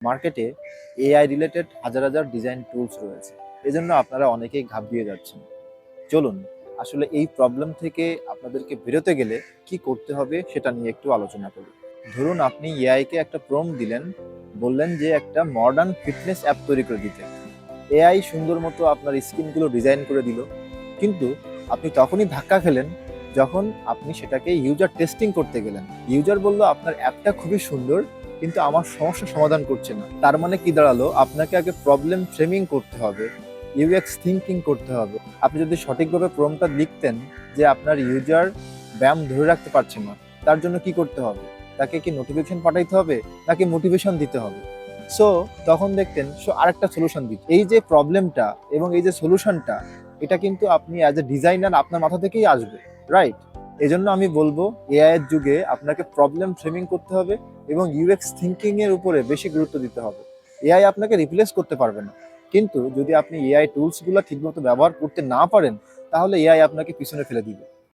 মার্কেটে AI related হাজার হাজার ডিজাইন টুলস রয়েছে। এজন্য আপনারা অনেকেই ঘাবড়িয়ে যাচ্ছেন। চলুন আসলে এই প্রবলেম থেকে আপনাদেরকে বেরোতে গেলে কি করতে হবে সেটা নিয়ে একটু আলোচনা করি। ধরুন আপনি এআই কে একটা প্রম্পট দিলেন, বললেন যে একটা মডার্ন ফিটনেস অ্যাপ তৈরি করে দিতে। এআই সুন্দর মতো আপনার স্কিনগুলো ডিজাইন করে দিল, কিন্তু আপনি তখনই ধাক্কা খেলেন যখন আপনি সেটাকে ইউজার টেস্টিং করতে গেলেন। ইউজার বলল আপনার অ্যাপটা খুবই সুন্দর, কিন্তু আমার সমস্যা সমাধান করছে না। তার মানে কি দাঁড়ালো, আপনাকে আগে প্রবলেম ফ্রেমিং করতে হবে, ইউএক্স থিঙ্কিং করতে হবে। আপনি যদি সঠিকভাবে প্রম্পটটা লিখতেন যে আপনার ইউজার ব্যায়াম ধরে রাখতে পারছে না, তার জন্য কি করতে হবে, তাকে কি নোটিফিকেশন পাঠাইতে হবে নাকি মোটিভেশন দিতে হবে। সো তখন দেখতেন আরেকটা সলিউশন দিচ্ছে। এই যে প্রবলেমটা এবং এই যে সলিউশনটা, এটা কিন্তু আপনি অ্যাজ এ ডিজাইনার আপনার মাথা থেকেই আসবে, রাইট? এজন্য আমি বলবো এআই এর যুগে আপনাকে প্রবলেম ফ্রেমিং করতে হবে এবং ইউএক্স থিঙ্কিং এর উপরে বেশি গুরুত্ব দিতে হবে। এআই আপনাকে রিপ্লেস করতে পারবে না, কিন্তু যদি আপনি এআই টুলস গুলো ঠিকমতো ব্যবহার করতে না পারেন, তাহলে এআই আপনাকে পিছনে ফেলে দিবে।